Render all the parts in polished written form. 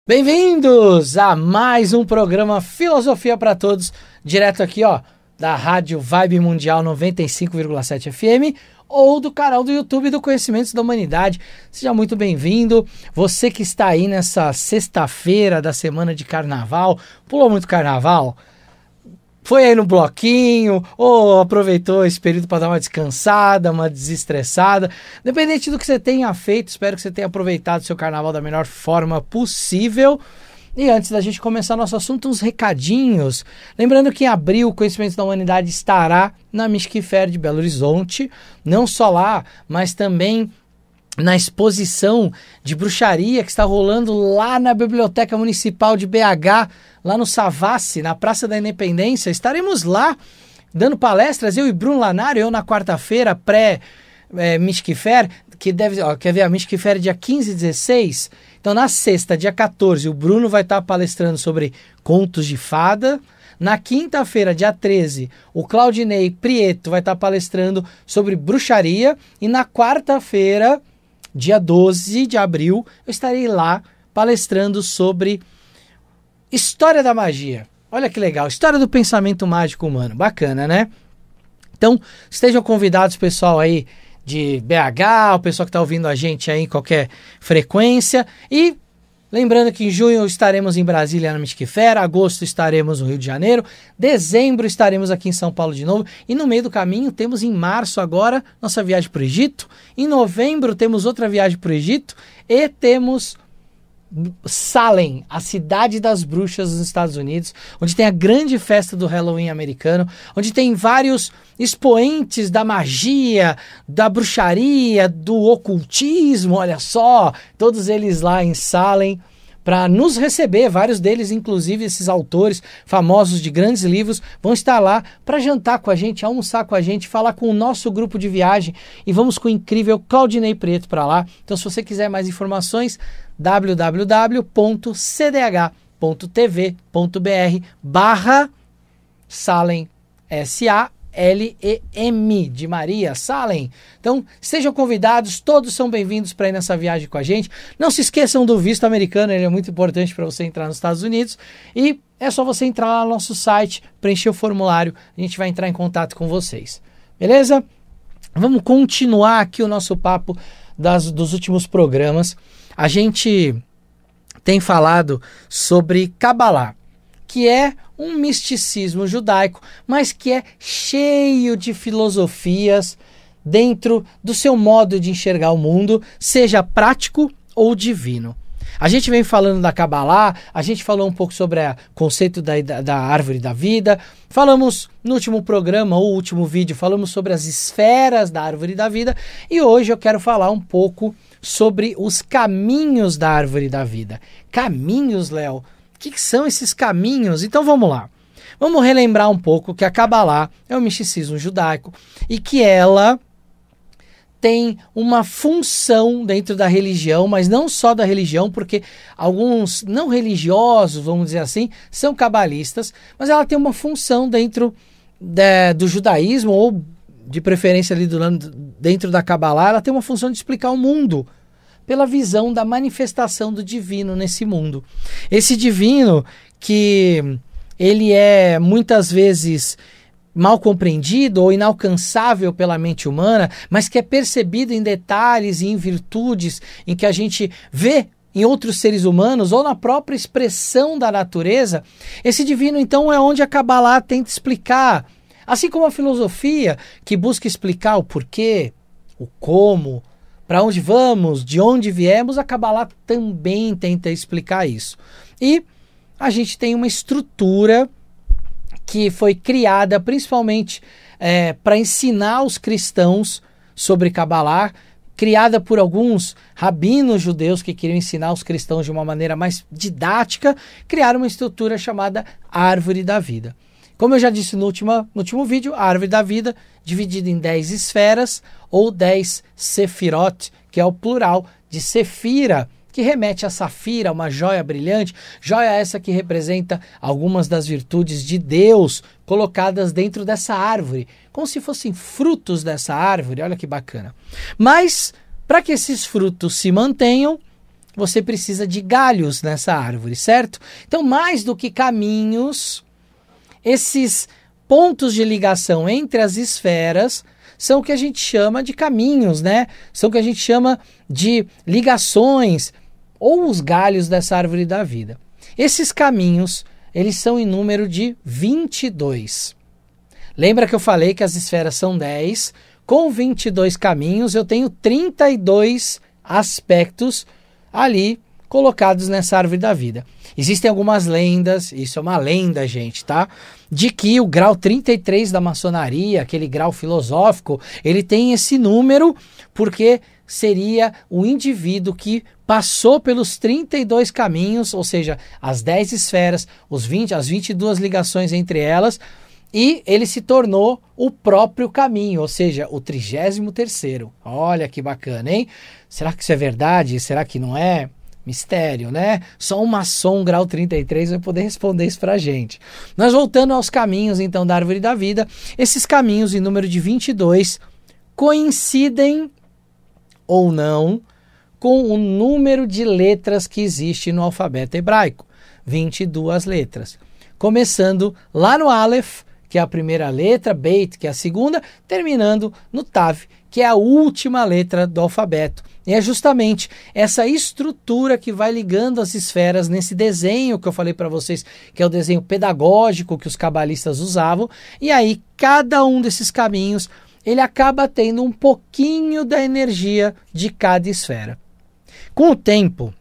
Bem-vindos a mais um programa Filosofia para Todos, direto aqui, da Rádio Vibe Mundial 95,7 FM ou do canal do YouTube do Conhecimentos da Humanidade. Seja muito bem-vindo. Você que está aí nessa sexta-feira da semana de carnaval, pulou muito carnaval? Foi aí no bloquinho ou aproveitou esse período para dar uma descansada, uma desestressada? Independente do que você tenha feito, espero que você tenha aproveitado o seu carnaval da melhor forma possível. E antes da gente começar nosso assunto, uns recadinhos. Lembrando que em abril o Conhecimentos da Humanidade estará na Mystic Fair de Belo Horizonte. Não só lá, mas também na exposição de bruxaria que está rolando lá na Biblioteca Municipal de BH, lá no Savassi, na Praça da Independência. Estaremos lá dando palestras, eu e Bruno Lanário, eu na quarta-feira, pré-Mystic Fair, quer ver, a Mystic Fair dia 15 e 16. Então na sexta, dia 14, o Bruno vai estar palestrando sobre contos de fada. Na quinta-feira, dia 13, o Claudinei Prieto vai estar palestrando sobre bruxaria. E na quarta-feira, dia 12 de abril, eu estarei lá palestrando sobre história da magia. Olha que legal, história do pensamento mágico humano. Bacana, né? Então, estejam convidados, pessoal aí de BH, o pessoal que está ouvindo a gente aí em qualquer frequência. E lembrando que em junho estaremos em Brasília na Mystic Fair, agosto estaremos no Rio de Janeiro, dezembro estaremos aqui em São Paulo de novo, e no meio do caminho temos em março agora nossa viagem para o Egito, em novembro temos outra viagem para o Egito, e temos Salem, a cidade das bruxas dos Estados Unidos, onde tem a grande festa do Halloween americano, onde tem vários expoentes da magia, da bruxaria, do ocultismo, olha só, todos eles lá em Salem para nos receber. Vários deles, inclusive esses autores famosos de grandes livros, vão estar lá para jantar com a gente, almoçar com a gente, falar com o nosso grupo de viagem, e vamos com o incrível Claudinei Preto para lá. Então, se você quiser mais informações, www.cdh.tv.br/Salem, S-A-L-E-M, de Maria, Salem. Então, sejam convidados, todos são bem-vindos para ir nessa viagem com a gente. Não se esqueçam do visto americano, ele é muito importante para você entrar nos Estados Unidos. E é só você entrar lá no nosso site, preencher o formulário, a gente vai entrar em contato com vocês. Beleza? Vamos continuar aqui o nosso papo dos últimos programas. A gente tem falado sobre Kabbalah, que é um misticismo judaico, mas que é cheio de filosofias dentro do seu modo de enxergar o mundo, seja prático ou divino. A gente vem falando da Kabbalah, a gente falou um pouco sobre o conceito da árvore da vida, falamos no último programa, ou último vídeo, falamos sobre as esferas da árvore da vida, e hoje eu quero falar um pouco sobre os caminhos da árvore da vida. Caminhos, Léo? O que são esses caminhos? Então vamos lá. Vamos relembrar um pouco que a Kabbalah é um misticismo judaico e que ela tem uma função dentro da religião, mas não só da religião, porque alguns não religiosos, vamos dizer assim, são cabalistas, mas ela tem uma função dentro do judaísmo, ou de preferência ali dentro da Kabbalah, ela tem uma função de explicar o mundo pela visão da manifestação do divino nesse mundo. Esse divino que ele é muitas vezes mal compreendido ou inalcançável pela mente humana, mas que é percebido em detalhes e em virtudes em que a gente vê em outros seres humanos ou na própria expressão da natureza. Esse divino, então, é onde a Kabbalah tenta explicar. Assim como a filosofia, que busca explicar o porquê, o como, para onde vamos, de onde viemos, a Kabbalah também tenta explicar isso. E a gente tem uma estrutura que foi criada principalmente para ensinar os cristãos sobre Kabbalah, criada por alguns rabinos judeus que queriam ensinar os cristãos de uma maneira mais didática, criaram uma estrutura chamada Árvore da Vida. Como eu já disse no último vídeo, a Árvore da Vida dividida em 10 esferas ou 10 sefirot, que é o plural de sefira, que remete a safira, uma joia brilhante, joia essa que representa algumas das virtudes de Deus colocadas dentro dessa árvore, como se fossem frutos dessa árvore. Olha que bacana. Mas, para que esses frutos se mantenham, você precisa de galhos nessa árvore, certo? Então, mais do que caminhos, esses pontos de ligação entre as esferas são o que a gente chama de caminhos, né? São o que a gente chama de ligações ou os galhos dessa árvore da vida. Esses caminhos, eles são em número de 22. Lembra que eu falei que as esferas são 10? Com 22 caminhos, eu tenho 32 aspectos ali colocados nessa árvore da vida. Existem algumas lendas, isso é uma lenda, gente, tá? De que o grau 33 da maçonaria, aquele grau filosófico, ele tem esse número porque seria o indivíduo que passou pelos 32 caminhos, ou seja, as 10 esferas, as 22 ligações entre elas, e ele se tornou o próprio caminho, ou seja, o 33º. Olha que bacana, hein? Será que isso é verdade? Será que não é? Mistério, né? Só um maçom grau 33 vai poder responder isso pra gente. Nós voltando aos caminhos, então, da árvore da vida, esses caminhos em número de 22 coincidem ou não com o número de letras que existe no alfabeto hebraico. 22 letras. Começando lá no Aleph, que é a primeira letra, Beit, que é a segunda, terminando no Tav, que é a última letra do alfabeto. E é justamente essa estrutura que vai ligando as esferas nesse desenho que eu falei para vocês, que é o desenho pedagógico que os cabalistas usavam. E aí, cada um desses caminhos, ele acaba tendo um pouquinho da energia de cada esfera. Com o tempo,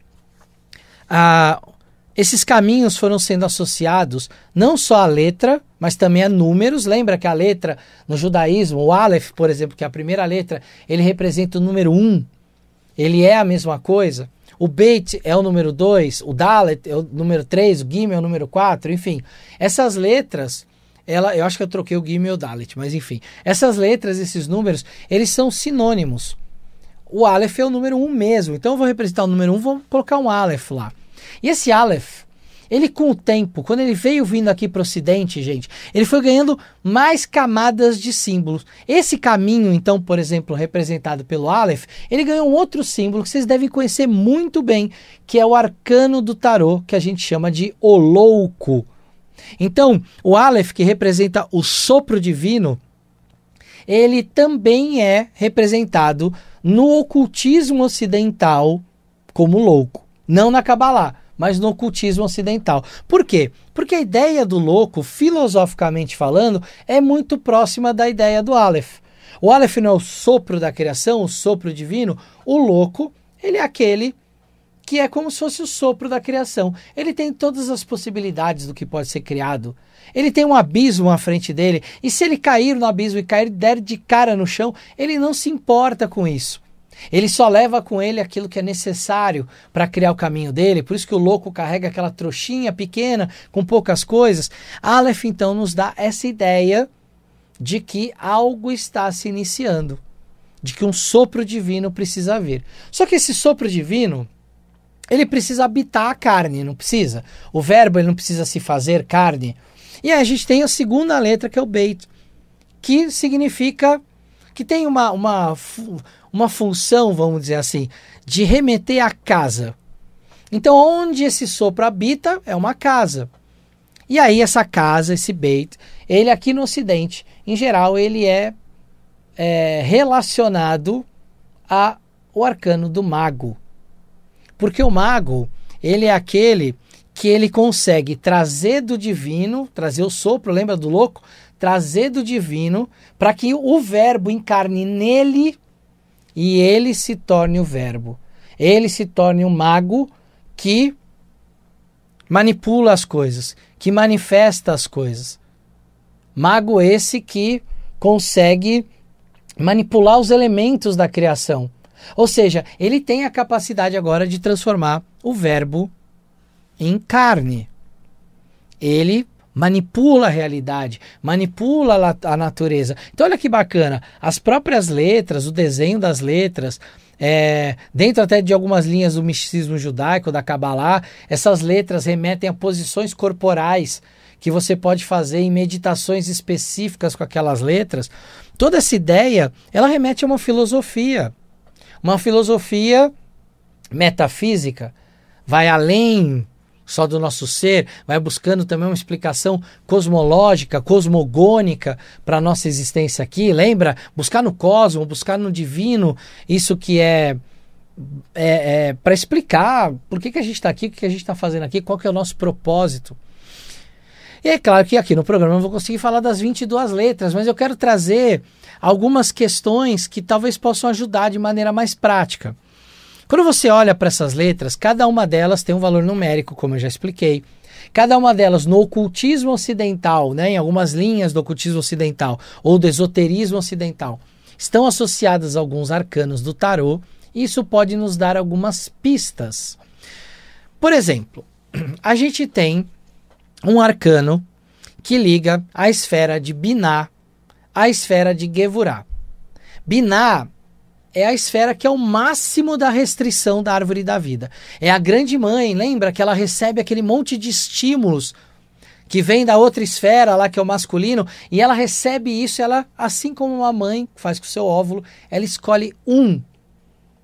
esses caminhos foram sendo associados não só à letra, mas também a números. Lembra que a letra no judaísmo, o Aleph, por exemplo, que é a primeira letra, ele representa o número 1. Ele é a mesma coisa. O Beit é o número 2, o Dalet é o número 3, o Gimel é o número 4, enfim. Essas letras, eu acho que eu troquei o Gimel e o Dalet, mas enfim. Essas letras, esses números, eles são sinônimos. O Aleph é o número 1 mesmo. Então eu vou representar o número 1, vou colocar um Aleph lá. E esse Aleph, ele com o tempo, quando ele veio vindo aqui para o Ocidente, gente, ele foi ganhando mais camadas de símbolos. Esse caminho, então, por exemplo, representado pelo Aleph, ele ganhou um outro símbolo que vocês devem conhecer muito bem, que é o arcano do tarô, que a gente chama de o louco. Então, o Aleph, que representa o sopro divino, ele também é representado no ocultismo ocidental como louco. Não na Kabbalah, mas no ocultismo ocidental. Por quê? Porque a ideia do louco, filosoficamente falando, é muito próxima da ideia do Aleph. O Aleph não é o sopro da criação, o sopro divino. O louco, ele é aquele que é como se fosse o sopro da criação. Ele tem todas as possibilidades do que pode ser criado. Ele tem um abismo à frente dele, e se ele cair no abismo e cair der de cara no chão, ele não se importa com isso. Ele só leva com ele aquilo que é necessário para criar o caminho dele. Por isso que o louco carrega aquela trouxinha pequena com poucas coisas. Aleph, então, nos dá essa ideia de que algo está se iniciando, de que um sopro divino precisa vir. Só que esse sopro divino, ele precisa habitar a carne, não precisa? O verbo, ele não precisa se fazer carne. E aí a gente tem a segunda letra, que é o Beit, que significa que tem uma função, vamos dizer assim, de remeter à casa. Então, onde esse sopro habita é uma casa. E aí essa casa, esse Beit, ele aqui no Ocidente, em geral, ele é relacionado ao arcano do mago. Porque o mago, ele é aquele que ele consegue trazer do divino, trazer o sopro, lembra do louco? Trazer do divino para que o verbo encarne nele e ele se torne o verbo. Ele se torne um mago que manipula as coisas, que manifesta as coisas. Mago esse que consegue manipular os elementos da criação. Ou seja, ele tem a capacidade agora de transformar o verbo em carne. Ele manipula a realidade, manipula a natureza. Então olha que bacana, as próprias letras, o desenho das letras, dentro até de algumas linhas do misticismo judaico, da Kabbalah, essas letras remetem a posições corporais que você pode fazer em meditações específicas com aquelas letras. Toda essa ideia, ela remete a uma filosofia metafísica, vai além só do nosso ser, vai buscando também uma explicação cosmológica, cosmogônica para a nossa existência aqui. Lembra? Buscar no cosmos, buscar no divino, isso que é para explicar por que a gente está aqui, o que a gente está fazendo aqui, qual que é o nosso propósito. E é claro que aqui no programa eu não vou conseguir falar das 22 letras, mas eu quero trazer algumas questões que talvez possam ajudar de maneira mais prática. Quando você olha para essas letras, cada uma delas tem um valor numérico, como eu já expliquei. Cada uma delas no ocultismo ocidental, né, em algumas linhas do ocultismo ocidental ou do esoterismo ocidental, estão associadas a alguns arcanos do tarô, e isso pode nos dar algumas pistas. Por exemplo, a gente tem um arcano que liga a esfera de Binah à esfera de Gevurah. Binah é a esfera que é o máximo da restrição da árvore da vida. É a grande mãe, lembra que ela recebe aquele monte de estímulos que vem da outra esfera lá, que é o masculino, e ela recebe isso, ela, assim como uma mãe faz com o seu óvulo, ela escolhe um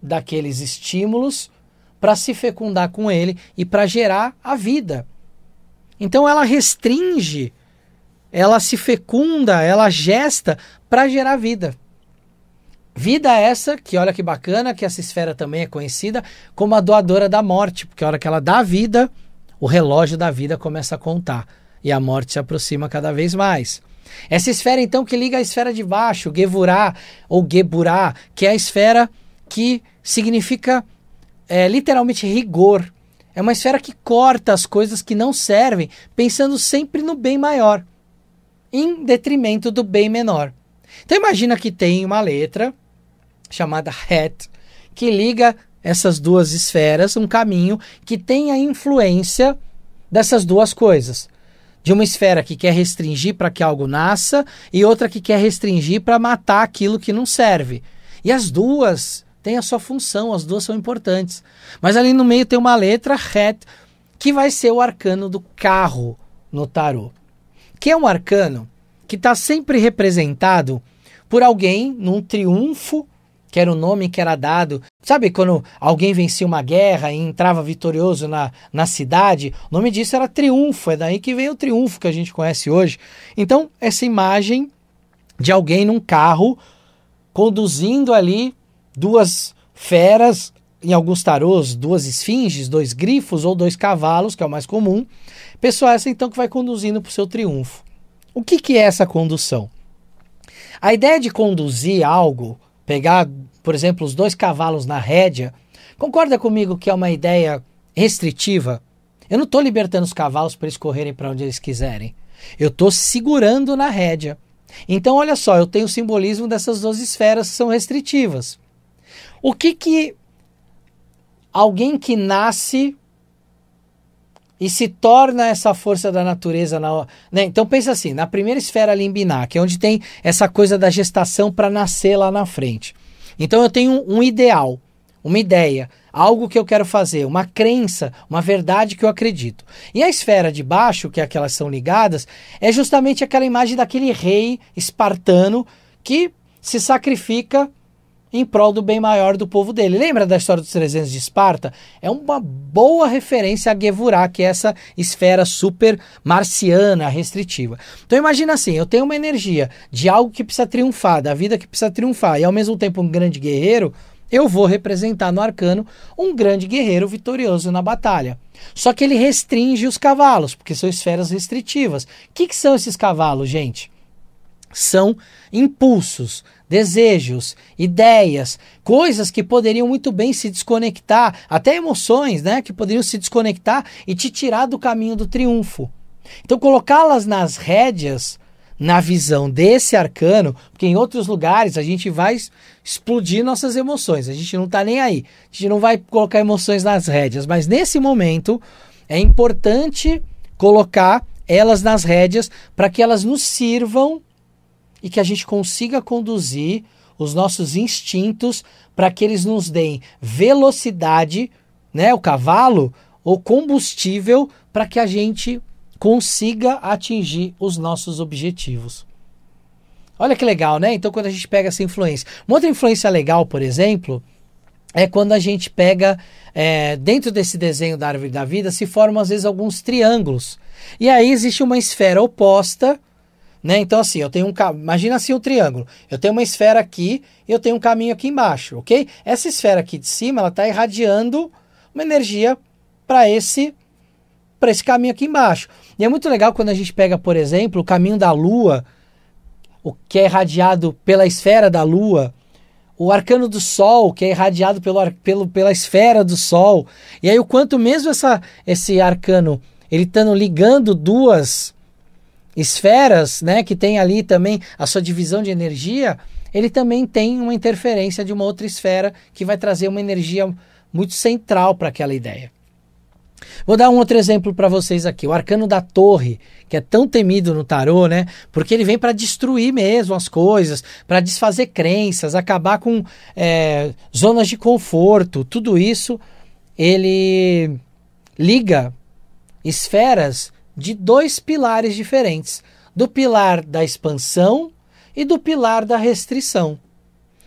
daqueles estímulos para se fecundar com ele e para gerar a vida. Então ela restringe, ela se fecunda, ela gesta para gerar vida. Vida essa, que olha que bacana, que essa esfera também é conhecida como a doadora da morte, porque a hora que ela dá vida, o relógio da vida começa a contar e a morte se aproxima cada vez mais. Essa esfera então que liga a esfera de baixo, Gevurah ou Geburah, que é a esfera que significa literalmente rigor. É uma esfera que corta as coisas que não servem, pensando sempre no bem maior, em detrimento do bem menor. Então imagina que tem uma letra chamada Het, que liga essas duas esferas, um caminho que tem a influência dessas duas coisas. De uma esfera que quer restringir para que algo nasça e outra que quer restringir para matar aquilo que não serve. E as duas têm a sua função, as duas são importantes. Mas ali no meio tem uma letra, Het, que vai ser o arcano do carro no tarô. Que é um arcano que está sempre representado por alguém num triunfo, que era o nome que era dado. Sabe quando alguém vencia uma guerra e entrava vitorioso na cidade? O nome disso era triunfo, é daí que vem o triunfo que a gente conhece hoje. Então, essa imagem de alguém num carro conduzindo ali duas feras, em alguns tarôs, duas esfinges, dois grifos ou dois cavalos, que é o mais comum. Pessoa essa então que vai conduzindo para o seu triunfo. O que é essa condução? A ideia de conduzir algo, pegar, por exemplo, os dois cavalos na rédea, concorda comigo que é uma ideia restritiva? Eu não estou libertando os cavalos para eles correrem para onde eles quiserem. Eu estou segurando na rédea. Então, olha só, eu tenho o simbolismo dessas duas esferas que são restritivas. O que alguém que nasce e se torna essa força da natureza, né? Então pensa assim, na primeira esfera ali em Binah, que é onde tem essa coisa da gestação para nascer lá na frente. Então eu tenho um ideal, uma ideia, algo que eu quero fazer, uma crença, uma verdade que eu acredito. E a esfera de baixo, que é aquelas são ligadas, é justamente aquela imagem daquele rei espartano que se sacrifica em prol do bem maior do povo dele. Lembra da história dos 300 de Esparta? É uma boa referência a Gevurah, que é essa esfera super marciana, restritiva. Então imagina assim, eu tenho uma energia de algo que precisa triunfar, da vida que precisa triunfar, e ao mesmo tempo um grande guerreiro, eu vou representar no arcano um grande guerreiro vitorioso na batalha. Só que ele restringe os cavalos, porque são esferas restritivas. O que são esses cavalos, gente? São impulsos, desejos, ideias, coisas que poderiam muito bem se desconectar, até emoções, né, que poderiam se desconectar e te tirar do caminho do triunfo. Então colocá-las nas rédeas, na visão desse arcano, porque em outros lugares a gente vai explodir nossas emoções, a gente não está nem aí, a gente não vai colocar emoções nas rédeas, mas nesse momento é importante colocar elas nas rédeas para que elas nos sirvam e que a gente consiga conduzir os nossos instintos para que eles nos deem velocidade, né, o cavalo, ou combustível para que a gente consiga atingir os nossos objetivos. Olha que legal, né? Então quando a gente pega essa influência. Uma outra influência legal, por exemplo, é quando a gente pega, dentro desse desenho da árvore da vida, se formam às vezes alguns triângulos. E aí existe uma esfera oposta, né? Então assim, imagina assim um triângulo. Eu tenho uma esfera aqui e eu tenho um caminho aqui embaixo, ok? Essa esfera aqui de cima, ela está irradiando uma energia para esse caminho aqui embaixo. E é muito legal quando a gente pega, por exemplo, o caminho da Lua, o que é irradiado pela esfera da Lua, o arcano do Sol, que é irradiado pela esfera do Sol. E aí o quanto mesmo esse arcano, ele estando ligando duas esferas, né, que tem ali também a sua divisão de energia, ele também tem uma interferência de uma outra esfera que vai trazer uma energia muito central para aquela ideia. Vou dar um outro exemplo para vocês aqui, o arcano da torre, que é tão temido no tarô, né? Porque ele vem para destruir mesmo as coisas, para desfazer crenças, acabar com zonas de conforto, tudo isso. Ele liga esferas de dois pilares diferentes, do pilar da expansão e do pilar da restrição.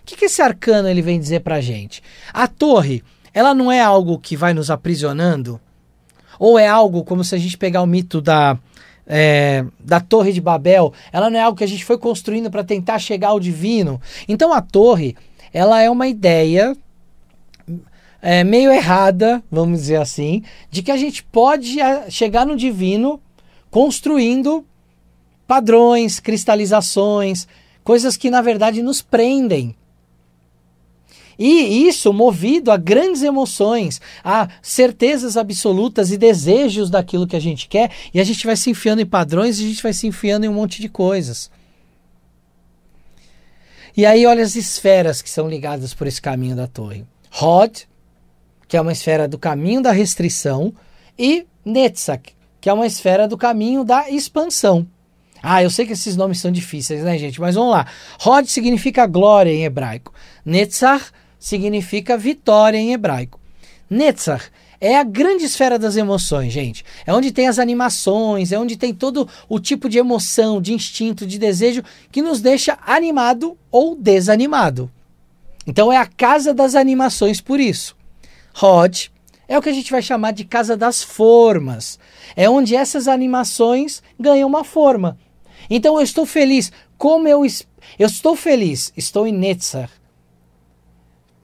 O que esse arcano ele vem dizer para a gente? A torre, ela não é algo que vai nos aprisionando? Ou é algo como se a gente pegar o mito da Torre de Babel, ela não é algo que a gente foi construindo para tentar chegar ao divino? Então a torre, ela é uma ideia meio errada, vamos dizer assim, de que a gente pode chegar no divino construindo padrões, cristalizações, coisas que na verdade nos prendem. E isso movido a grandes emoções, a certezas absolutas e desejos daquilo que a gente quer, e a gente vai se enfiando em padrões e a gente vai se enfiando em um monte de coisas. E aí olha as esferas que são ligadas por esse caminho da torre. Hod, que é uma esfera do caminho da restrição, e Netzach, que é uma esfera do caminho da expansão. Eu sei que esses nomes são difíceis, né, gente? Mas vamos lá. Hod significa glória em hebraico. Netzach significa vitória em hebraico. Netzach é a grande esfera das emoções, gente. É onde tem as animações, é onde tem todo o tipo de emoção, de instinto, de desejo que nos deixa animado ou desanimado. Então é a casa das animações por isso. Hod é o que a gente vai chamar de casa das formas. É onde essas animações ganham uma forma. Então eu estou feliz. Estou feliz, estou em Netzach.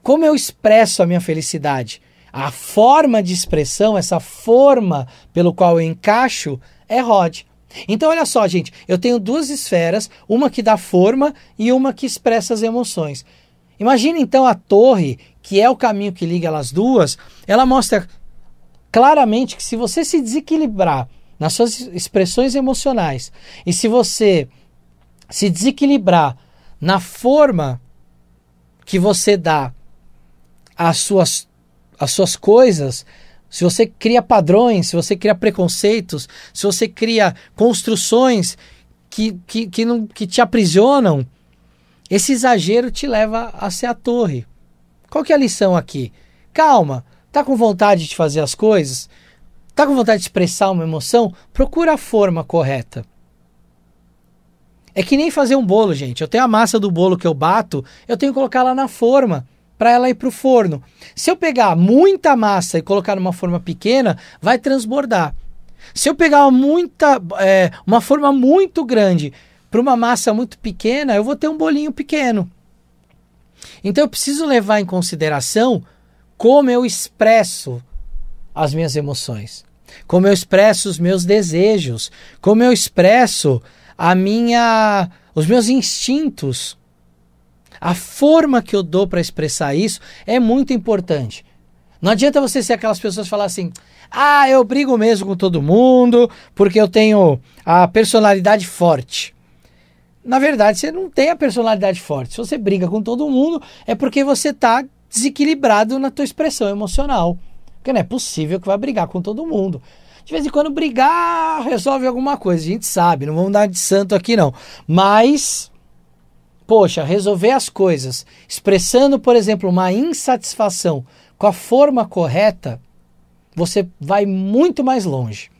Como eu expresso a minha felicidade? A forma de expressão, essa forma pelo qual eu encaixo, é Hod. Então olha só, gente, eu tenho duas esferas, uma que dá forma e uma que expressa as emoções. Imagina então a torre, que é o caminho que liga elas duas, ela mostra claramente que se você se desequilibrar nas suas expressões emocionais e se você se desequilibrar na forma que você dá as suas coisas, se você cria padrões, se você cria preconceitos, se você cria construções que te aprisionam, esse exagero te leva a ser a torre. Qual que é a lição aqui? Calma, tá com vontade de fazer as coisas? Tá com vontade de expressar uma emoção? Procura a forma correta. É que nem fazer um bolo, gente. Eu tenho a massa do bolo que eu bato, eu tenho que colocar ela na forma para ela ir para o forno. Se eu pegar muita massa e colocar numa forma pequena, vai transbordar. Se eu pegar uma forma muito grande para uma massa muito pequena, eu vou ter um bolinho pequeno. Então eu preciso levar em consideração como eu expresso as minhas emoções, como eu expresso os meus desejos, como eu expresso os meus instintos. A forma que eu dou para expressar isso é muito importante. Não adianta você ser aquelas pessoas que falam assim, eu brigo mesmo com todo mundo porque eu tenho a personalidade forte. Na verdade, você não tem a personalidade forte. Se você briga com todo mundo, é porque você está desequilibrado na tua expressão emocional. Porque não é possível que vai brigar com todo mundo. De vez em quando brigar resolve alguma coisa, a gente sabe, não vamos dar de santo aqui não. Mas, poxa, resolver as coisas expressando, por exemplo, uma insatisfação com a forma correta, você vai muito mais longe.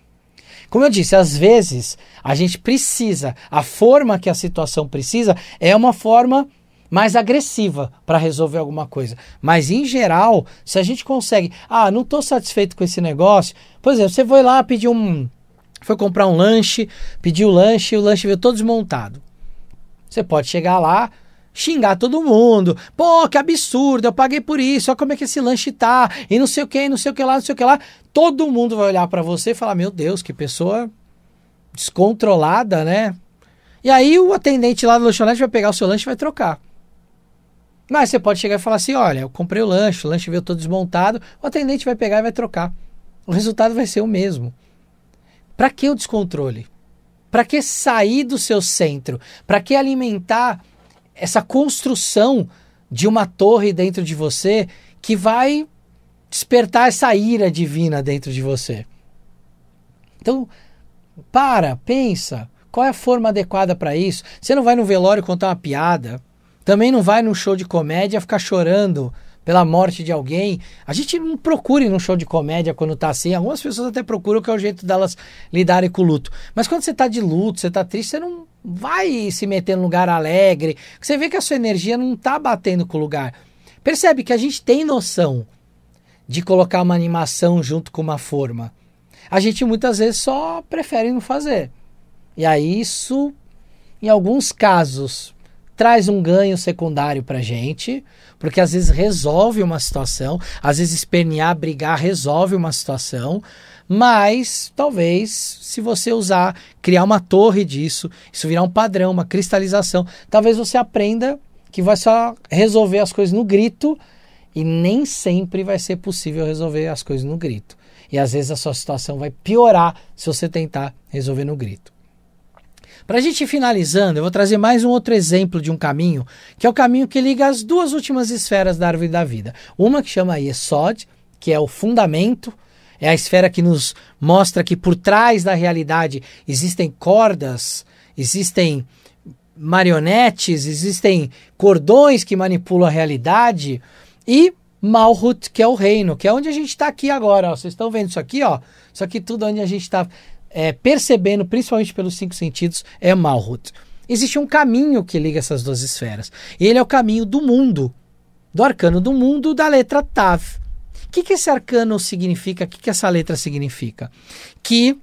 Como eu disse, às vezes a gente precisa, a forma que a situação precisa é uma forma mais agressiva para resolver alguma coisa. Mas, em geral, se a gente consegue... não estou satisfeito com esse negócio. Por exemplo, você foi lá, foi comprar um lanche, pediu o lanche veio todo desmontado. Você pode chegar lá, xingar todo mundo. Pô, que absurdo, eu paguei por isso, olha como é que esse lanche tá, e não sei o que, não sei o que lá, não sei o que lá. Todo mundo vai olhar para você e falar, meu Deus, que pessoa descontrolada, né? E aí o atendente lá do lanchonete vai pegar o seu lanche e vai trocar. Mas você pode chegar e falar assim, olha, eu comprei o lanche veio todo desmontado, o atendente vai pegar e vai trocar. O resultado vai ser o mesmo. Para que o descontrole? Para que sair do seu centro? Para que alimentar essa construção de uma torre dentro de você que vai despertar essa ira divina dentro de você? Então, pensa, qual é a forma adequada para isso? Você não vai no velório contar uma piada, também não vai num show de comédia ficar chorando pela morte de alguém. A gente não procura ir num show de comédia quando tá assim. Algumas pessoas até procuram, que é o jeito delas lidarem com o luto. Mas quando você tá de luto, você tá triste, você não vai se meter num lugar alegre. Você vê que a sua energia não tá batendo com o lugar. Percebe que a gente tem noção de colocar uma animação junto com uma forma. A gente muitas vezes só prefere não fazer. E aí isso, em alguns casos, traz um ganho secundário pra gente, porque às vezes resolve uma situação, às vezes espernear, brigar, resolve uma situação, mas talvez, se você criar uma torre disso, isso virar um padrão, uma cristalização, talvez você aprenda que vai só resolver as coisas no grito, e nem sempre vai ser possível resolver as coisas no grito. E às vezes a sua situação vai piorar se você tentar resolver no grito. Para a gente ir finalizando, eu vou trazer mais um outro exemplo de um caminho, que é o caminho que liga as duas últimas esferas da árvore da vida. Uma que chama Yesod, que é o fundamento, é a esfera que nos mostra que por trás da realidade existem cordas, existem marionetes, existem cordões que manipulam a realidade, e Malhut, que é o reino, que é onde a gente está aqui agora. Ó. Vocês estão vendo isso aqui? Ó? Isso aqui tudo onde a gente está percebendo, principalmente pelos 5 sentidos, é Malhut. Existe um caminho que liga essas duas esferas. E ele é o caminho do mundo, do arcano do mundo, da letra Tav. O que esse arcano significa? O que essa letra significa? Que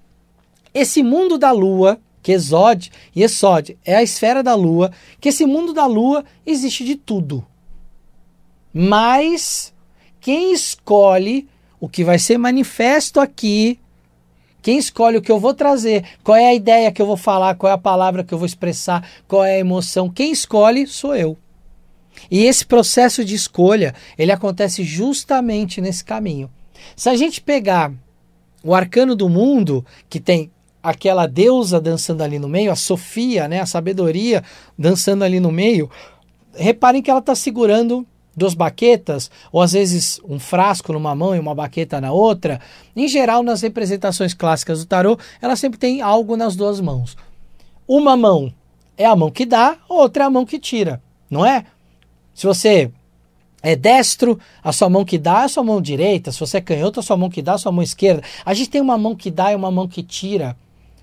esse mundo da lua, que Yesod é a esfera da lua, que esse mundo da lua existe de tudo. Mas quem escolhe o que vai ser manifesto aqui, quem escolhe o que eu vou trazer, qual é a ideia que eu vou falar, qual é a palavra que eu vou expressar, qual é a emoção, quem escolhe sou eu. E esse processo de escolha, ele acontece justamente nesse caminho. Se a gente pegar o arcano do mundo, que tem aquela deusa dançando ali no meio, a Sofia, né, a sabedoria dançando ali no meio, reparem que ela está segurando 2 baquetas, ou às vezes um frasco numa mão e uma baqueta na outra. Em geral, nas representações clássicas do tarô, ela sempre tem algo nas 2 mãos. Uma mão é a mão que dá, outra é a mão que tira, não é? Se você é destro, a sua mão que dá é a sua mão direita. Se você é canhoto, a sua mão que dá é a sua mão esquerda. A gente tem uma mão que dá e uma mão que tira,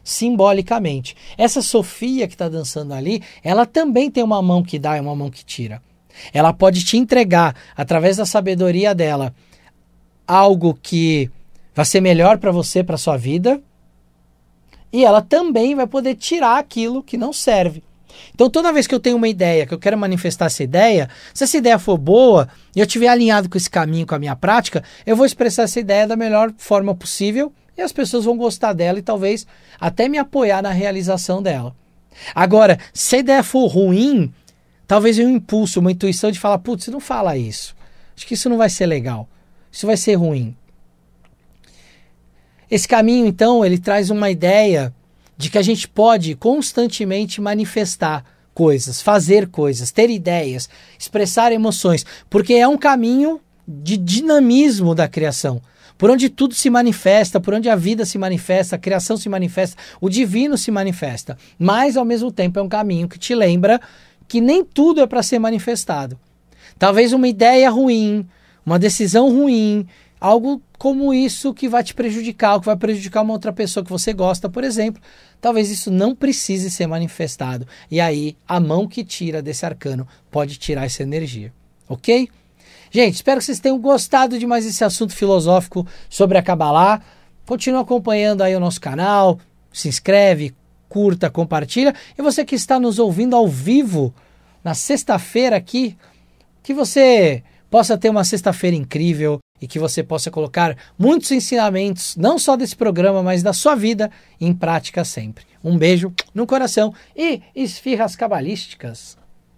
simbolicamente. Essa Sofia que está dançando ali, ela também tem uma mão que dá e uma mão que tira. Ela pode te entregar, através da sabedoria dela, algo que vai ser melhor para você, para sua vida. E ela também vai poder tirar aquilo que não serve. Então, toda vez que eu tenho uma ideia, que eu quero manifestar essa ideia, se essa ideia for boa e eu estiver alinhado com esse caminho, com a minha prática, eu vou expressar essa ideia da melhor forma possível e as pessoas vão gostar dela e talvez até me apoiar na realização dela. Agora, se a ideia for ruim, talvez um impulso, uma intuição de falar, putz, não fala isso. Acho que isso não vai ser legal. Isso vai ser ruim. Esse caminho, então, ele traz uma ideia de que a gente pode constantemente manifestar coisas, fazer coisas, ter ideias, expressar emoções, porque é um caminho de dinamismo da criação, por onde tudo se manifesta, por onde a vida se manifesta, a criação se manifesta, o divino se manifesta, mas ao mesmo tempo é um caminho que te lembra que nem tudo é para ser manifestado. Talvez uma ideia ruim, uma decisão ruim, algo como isso que vai te prejudicar, ou que vai prejudicar uma outra pessoa que você gosta, por exemplo. Talvez isso não precise ser manifestado. E aí, a mão que tira desse arcano pode tirar essa energia. Ok? Gente, espero que vocês tenham gostado de mais esse assunto filosófico sobre a Kabbalah. Continua acompanhando aí o nosso canal, se inscreve, curta, compartilha. E você que está nos ouvindo ao vivo, na sexta-feira aqui, que você possa ter uma sexta-feira incrível e que você possa colocar muitos ensinamentos, não só desse programa, mas da sua vida, em prática sempre. Um beijo no coração e esfirras cabalísticas.